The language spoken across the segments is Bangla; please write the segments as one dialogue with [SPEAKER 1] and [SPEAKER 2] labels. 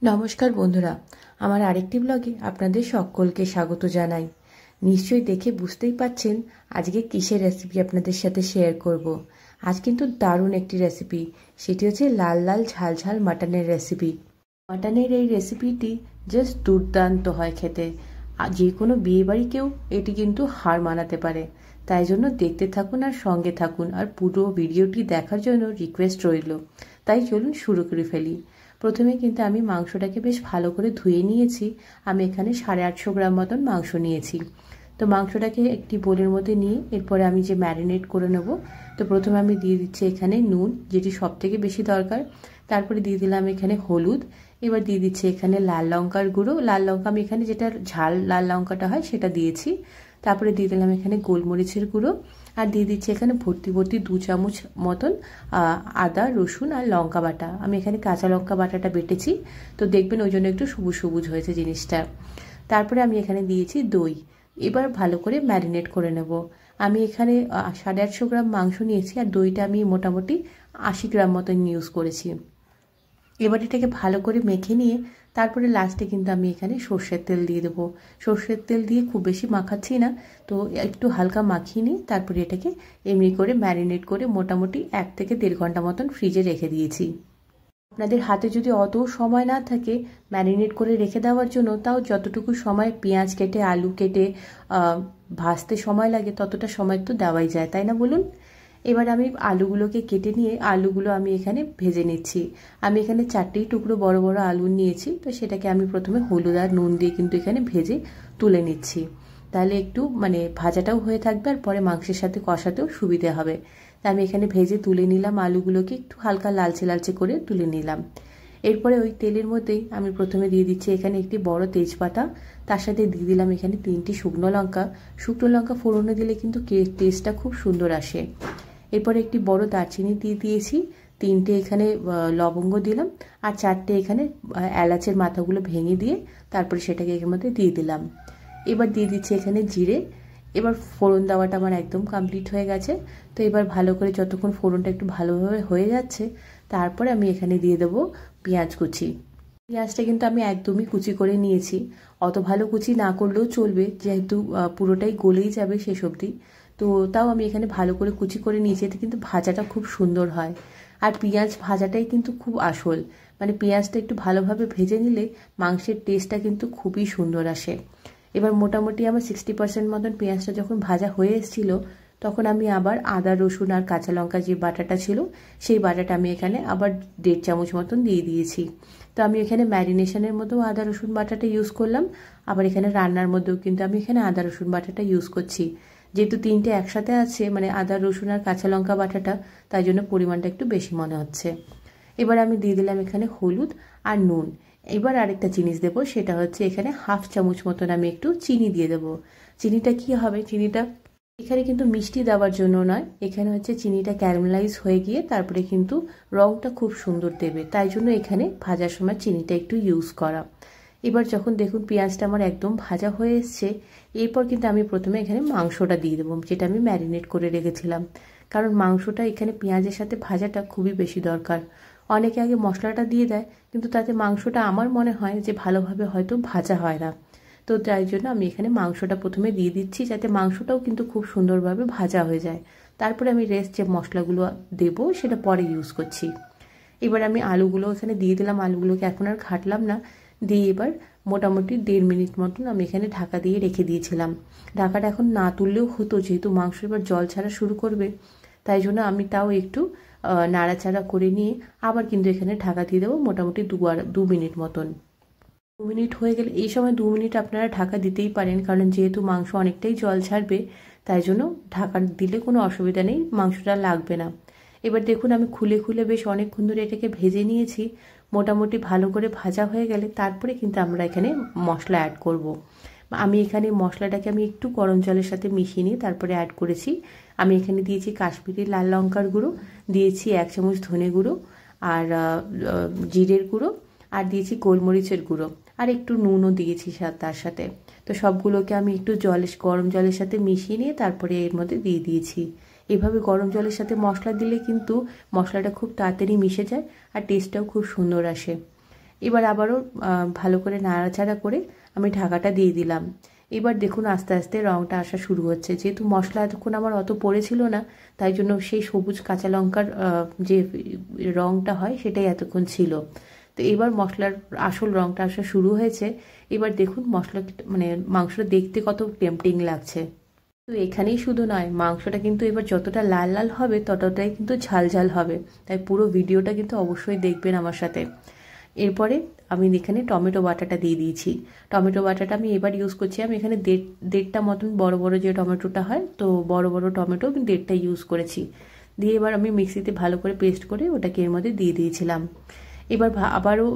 [SPEAKER 1] নমস্কার বন্ধুরা, আমার আরেকটি ব্লগে আপনাদের সকলকে স্বাগত জানাই। নিশ্চয়ই দেখে বুঝতেই পাচ্ছেন আজকে কিসের রেসিপি আপনাদের সাথে শেয়ার করব। আজ কিন্তু দারুণ একটি রেসিপি, সেটি হচ্ছে লাল লাল ঝাল ঝাল মাটনের রেসিপি। মাটনের এই রেসিপিটি জাস্ট দুর্দান্ত হয় খেতে, আর যে কোনো বিয়েবাড়িকেও এটি কিন্তু হার মানাতে পারে। তাই জন্য দেখতে থাকুন আর সঙ্গে থাকুন, আর পুরো ভিডিওটি দেখার জন্য রিকোয়েস্ট রইল। তাই চলুন শুরু করে ফেলি। প্রথমে কিন্তু আমি মাংসটাকে বেশ ভালো করে ধুয়ে নিয়েছি। আমি এখানে 850 গ্রাম মতন মাংস নিয়েছি। তো মাংসটাকে একটি বোলের মধ্যে নিয়ে এরপরে আমি যে ম্যারিনেট করে নেব। তো প্রথমে আমি দিয়ে দিচ্ছি এখানে নুন, যেটি সব থেকে বেশি দরকার। তারপরে দিয়ে দিলাম এখানে হলুদ। এবার দিয়ে দিচ্ছি এখানে লাল লঙ্কার গুঁড়ো। লাল লঙ্কা আমি এখানে যেটা ঝাল লাল লঙ্কাটা হয় সেটা দিয়েছি। তারপরে দিয়ে দিলাম এখানে গোলমরিচের গুঁড়ো। আর দিয়ে দিচ্ছি এখানে ভর্তি 2 চামচ মতন আদা রসুন আর লঙ্কা বাটা। আমি এখানে কাঁচা লঙ্কা বাটাটা বেটেছি, তো দেখবেন ওই জন্য একটু সবুজ সবুজ হয়েছে জিনিসটা। তারপরে আমি এখানে দিয়েছি দই। এবার ভালো করে ম্যারিনেট করে নেব। আমি এখানে 850 গ্রাম মাংস নিয়েছি, আর দইটা আমি মোটামুটি 80 গ্রাম মতন ইউজ করেছি। এবার এটাকে ভালো করে মেখে নিয়ে তারপরে লাস্টে কিন্তু আমি এখানে সর্ষের তেল দিয়ে দেবো। সর্ষের তেল দিয়ে খুব বেশি মাখাচ্ছি না, তো একটু হালকা মাখিয়ে নিয়ে তারপরে এটাকে এমনি করে ম্যারিনেট করে মোটামুটি 1 থেকে 1.5 ঘন্টা মতন ফ্রিজে রেখে দিয়েছি। আপনাদের হাতে যদি অত সময় না থাকে ম্যারিনেট করে রেখে দেওয়ার জন্য, তাও যতটুকু সময় পেঁয়াজ কেটে আলু কেটে ভাজতে সময় লাগে ততটা সময় তো দেওয়াই যায়, তাই না বলুন? এবার আমি আলুগুলোকে কেটে নিয়ে আলুগুলো আমি এখানে ভেজে নিচ্ছি। আমি এখানে 4টেই টুকরো বড় বড় আলু নিয়েছি, তো সেটাকে আমি প্রথমে হলুদ আর নুন দিয়ে কিন্তু এখানে ভেজে তুলে নিচ্ছি। তাহলে একটু ভাজাটাও হয়ে থাকবে, আর পরে মাংসের সাথে কষাতেও সুবিধে হবে। তা আমি এখানে ভেজে তুলে নিলাম আলুগুলোকে, একটু হালকা লালচে লালচে করে তুলে নিলাম। এরপরে ওই তেলের মধ্যেই আমি প্রথমে দিয়ে দিচ্ছি এখানে একটি বড় তেজপাতা। তার সাথে দিয়ে দিলাম এখানে 3টি শুকনো লঙ্কা। শুকনো লঙ্কা ফোড়নে দিলে কিন্তু টেস্টটা খুব সুন্দর আসে। এরপরে একটি বড় দারচিনি দিয়ে দিয়েছি, 3টে এখানে লবঙ্গ দিলাম, আর 4টে এখানে এলাচের মাথাগুলো ভেঙে দিয়ে তারপরে সেটাকে এর মধ্যে দিয়ে দিলাম। এবার দিয়ে দিচ্ছি এখানে জিরে। এবার ফোড়ন দেওয়াটা আমার একদম কমপ্লিট হয়ে গেছে। তো এবার ভালো করে যতক্ষণ ফোড়নটা একটু ভালোভাবে হয়ে যাচ্ছে, তারপরে আমি এখানে দিয়ে দেবো পেঁয়াজ কুচি। পেঁয়াজটা কিন্তু আমি একদমই কুচি করে নিয়েছি। অত ভালো কুচি না করলেও চলবে, যেহেতু পুরোটাই গলেই যাবে শেষ অবধি। তো তাও আমি এখানে ভালো করে কুচি করে নিয়েছি, এতে কিন্তু ভাজাটা খুব সুন্দর হয়। আর পেঁয়াজ ভাজাটাই কিন্তু খুব আসল, পেঁয়াজটা একটু ভালোভাবে ভেজে নিলে মাংসের টেস্টটা কিন্তু খুবই সুন্দর আসে। এবার মোটামুটি আমার 60% মতন পেঁয়াজটা যখন ভাজা হয়ে এসেছিল, তখন আমি আবার আদা রসুন আর কাঁচা লঙ্কা যে বাটাটা ছিল সেই বাটাটা আমি এখানে আবার 1.5 চামচ মতন দিয়ে দিয়েছি। তো আমি এখানে ম্যারিনেশনের মধ্যেও আদা রসুন বাটাটা ইউজ করলাম, আবার এখানে রান্নার মধ্যেও কিন্তু আমি এখানে আদা রসুন বাটাটা ইউজ করছি। যেহেতু 3টে একসাথে আছে, আদা রসুন আর কাঁচা লঙ্কা বাটাটা, তাই জন্য পরিমাণটা একটু বেশি মনে হচ্ছে। এবার আমি দিয়ে দিলাম এখানে হলুদ আর নুন। এবার আরেকটা জিনিস দেবো, সেটা হচ্ছে এখানে 1/2 চামচ মতন আমি একটু চিনি দিয়ে দেবো। চিনিটা কি হবে, চিনিটা এখানে কিন্তু মিষ্টি দেওয়ার জন্য নয়, এখানে হচ্ছে চিনিটা ক্যারামেলাইজ হয়ে গিয়ে তারপরে কিন্তু রঙটা খুব সুন্দর দেবে, তাই জন্য এখানে ভাজার সময় চিনিটা একটু ইউজ করা। এবার যখন দেখুন পেঁয়াজটা আমার একদম ভাজা হয়ে এসছে, এরপর কিন্তু আমি প্রথমে এখানে মাংসটা দিয়ে দেবো, যেটা আমি ম্যারিনেট করে রেখেছিলাম। কারণ মাংসটা এখানে পেঁয়াজের সাথে ভাজাটা খুবই বেশি দরকার। অনেকে আগে মশলাটা দিয়ে দেয়, কিন্তু তাতে মাংসটা আমার মনে হয় যে ভালোভাবে হয়তো ভাজা হয় না। তো তাই জন্য আমি এখানে মাংসটা প্রথমে দিয়ে দিচ্ছি, যাতে মাংসটাও কিন্তু খুব সুন্দরভাবে ভাজা হয়ে যায়। তারপরে আমি রেস্ট যে মশলাগুলো দেবো সেটা পরে ইউজ করছি। এবার আমি আলুগুলো এখানে দিয়ে দিলাম, আলুগুলোকে এখন আর ঘাটলাম না, দিয়ে এবার মোটামুটি 1.5 মিনিট মতন আমি এখানে ঢাকা দিয়ে রেখে দিয়েছিলাম। ঢাকাটা এখন না তুললেও হতো, যেহেতু মাংস এবার জল ছাড়া শুরু করবে, তাই জন্য আমি তাও একটু নাড়াচাড়া করে নিয়ে আবার কিন্তু এখানে ঢাকা দিয়ে দেবো মোটামুটি 2 মিনিট মতন। 2 মিনিট হয়ে গেলে, এই সময় 2 মিনিট আপনারা ঢাকা দিতেই পারেন, কারণ যেহেতু মাংস অনেকটাই জল ছাড়বে, তাই জন্য ঢাকা দিলে কোনো অসুবিধা নেই, মাংসটা লাগবে না। এবার দেখুন আমি খুলে খুলে বেশ অনেকক্ষণ ধরে এটাকে ভেজে নিয়েছি। মোটামুটি ভালো করে ভাজা হয়ে গেলে তারপরে কিন্তু আমরা এখানে মশলা অ্যাড করব। আমি এখানে মশলাটাকে আমি একটু গরম জলের সাথে মিশিয়ে নিয়ে তারপরে অ্যাড করেছি। আমি এখানে দিয়েছি কাশ্মীরি লাল লঙ্কার গুঁড়ো, দিয়েছি 1 চামচ ধনে গুঁড়ো আর জিরের গুঁড়ো, আর দিয়েছি গোলমরিচের গুঁড়ো, আর একটু নুনও দিয়েছি তার সাথে। তো সবগুলোকে আমি একটু গরম জলের সাথে মিশিয়ে নিয়ে তারপরে এর মধ্যে দিয়ে দিয়েছি। এভাবে গরম জলের সাথে মশলা দিলে কিন্তু মশলাটা খুব তাড়াতাড়ি মিশে যায়, আর টেস্টটাও খুব সুন্দর আসে। এবার আবারও ভালো করে নাড়াচাড়া করে আমি ঢাকাটা দিয়ে দিলাম। এবার দেখুন আস্তে আস্তে রঙটা আসা শুরু হচ্ছে। যেহেতু মশলা এতক্ষণ আমার অত পড়েছিল না, তাই জন্য সেই সবুজ কাঁচা লঙ্কার যে রঙটা হয় সেটাই এতক্ষণ ছিল। তো এবার মশলার আসল রঙটা আসা শুরু হয়েছে। এবার দেখুন মশলা মানে মাংসটা দেখতে কত টেম্পটিং লাগছে। তো এখানেই শুধু নয়, মাংসটা কিন্তু এবার যতটা লাল লাল হবে ততটাই কিন্তু ঝাল ঝাল হবে, তাই পুরো ভিডিওটা কিন্তু অবশ্যই দেখবেন আমার সাথে। এরপরে আমি এখানে টমেটো বাটাটা দিয়ে দিয়েছি। টমেটো বাটাটা আমি এবার ইউজ করছি, আমি এখানে দেড়টা মতন বড় বড় যে টমেটোটা হয়, তো বড় বড় টমেটো আমি দেড়টা ইউজ করেছি। দিয়ে এবার আমি মিক্সিতে ভালো করে পেস্ট করে ওটাকে এর মধ্যে দিয়ে দিয়েছিলাম। এবার আবারও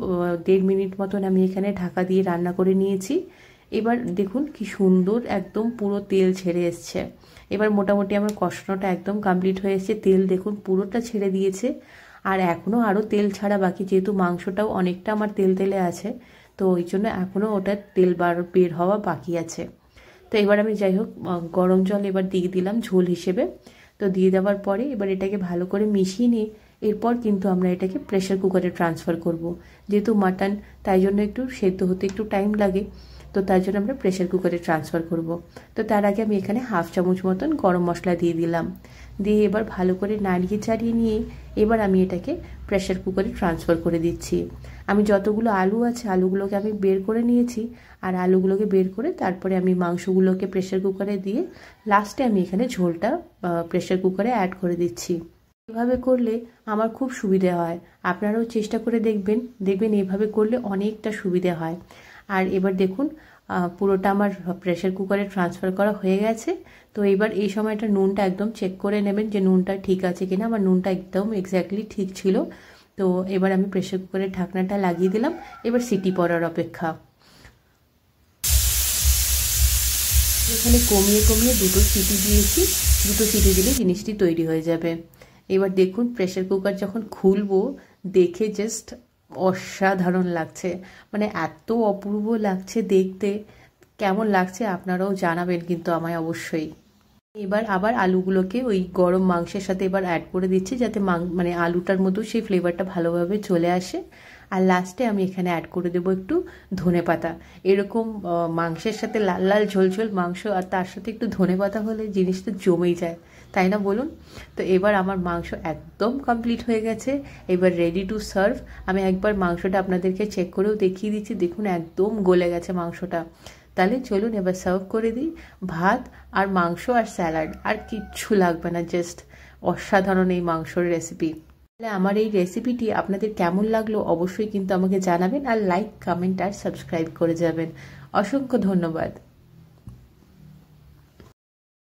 [SPEAKER 1] 1.5 মিনিট মতন আমি এখানে ঢাকা দিয়ে রান্না করে নিয়েছি। এবার দেখুন কি সুন্দর একদম পুরো তেল ছেড়ে এসছে। এবার মোটামুটি আমার কষানোটা একদম কমপ্লিট হয়ে এসছে। তেল দেখুন পুরোটা ছেড়ে দিয়েছে, আর এখনও আরও তেল ছাড়া বাকি, যেহেতু মাংসটাও অনেকটা আমার তেল তেলে আছে, তো ওই জন্য এখনও ওটার তেল বের হওয়া বাকি আছে। তো এবার আমি যাই হোক গরম জল এবার দিয়ে দিলাম ঝোল হিসেবে। তো দিয়ে দেওয়ার পরে এবার এটাকে ভালো করে মিশিয়ে নিয়ে এরপর কিন্তু আমরা এটাকে প্রেশার কুকারে ট্রান্সফার করব। যেহেতু মাটন, তাই জন্য একটু সেদ্ধ হতে একটু টাইম লাগে, তো তার জন্য আমরা প্রেশার কুকারে ট্রান্সফার করব। তো তার আগে আমি এখানে 1/2 চামচ মতন গরম মশলা দিয়ে দিলাম। দিয়ে এবার ভালো করে নাড়িয়ে চাড়িয়ে নিয়ে এবার আমি এটাকে প্রেশার কুকারে ট্রান্সফার করে দিচ্ছি। আমি যতগুলো আলু আছে আলুগুলোকে আমি বের করে নিয়েছি, আর আলুগুলোকে বের করে তারপরে আমি মাংসগুলোকে প্রেশার কুকারে দিয়ে লাস্টে আমি এখানে ঝোলটা প্রেশার কুকারে অ্যাড করে দিচ্ছি। এভাবে করলে আমার খুব সুবিধা হয়, আপনারাও চেষ্টা করে দেখবেন এভাবে করলে অনেকটা সুবিধা হয়। আর এবার দেখুন পুরোটা আমার প্রেশার কুকারে ট্রান্সফার করা হয়ে গেছে। তো এবার এই সময়টা নুনটা একদম চেক করে নেবেন যে নুনটা ঠিক আছে কিনা। আমার নুনটা একদম এক্স্যাক্টলি ঠিক ছিল। তো এবার আমি প্রেশার কুকারের ঢাকনাটা লাগিয়ে দিলাম। এবার সিটি পড়ার অপেক্ষা। এখানে কমিয়ে কমিয়ে 2টো সিটি দিয়েছি, 2টো সিটি দিলে জিনিসটি তৈরি হয়ে যাবে। এবার দেখুন প্রেশার কুকার যখন খুলবো দেখে জাস্ট অসাধারণ লাগছে, মানে এত অপূর্ব লাগছে দেখতে। কেমন লাগছে আপনারাও জানাবেন কিন্তু আমায় অবশ্যই। এবার আবার আলুগুলোকে ওই গরম মাংসের সাথে এবার অ্যাড করে দিচ্ছি, যাতে মানে আলুটার মধ্যেও সেই ফ্লেভারটা ভালোভাবে চলে আসে। আর লাস্টে আমি এখানে অ্যাড করে দেবো একটু ধনেপাতা। এরকম মাংসের সাথে লাল লাল ঝোলঝোল মাংস আর তার সাথে একটু ধনেপাতা হলে জিনিসটা জমেই যায়, তাই না বলুন? তো এবার আমার মাংস একদম কমপ্লিট হয়ে গেছে, এবার রেডি টু সার্ভ। আমি একবার মাংসটা আপনাদেরকে চেক করেও দেখিয়ে দিচ্ছি, দেখুন একদম গলে গেছে মাংসটা। তাহলে চলুন এবার সার্ভ করে দিই। ভাত আর মাংস আর স্যালাড, আর কিচ্ছু লাগবে না, জাস্ট অসাধারণ এই মাংসর রেসিপি। তাহলে আমার এই রেসিপিটি আপনাদের কেমন লাগলো অবশ্যই কিন্তু আমাকে জানাবেন, আর লাইক, কমেন্ট আর সাবস্ক্রাইব করে যাবেন। অসংখ্য ধন্যবাদ।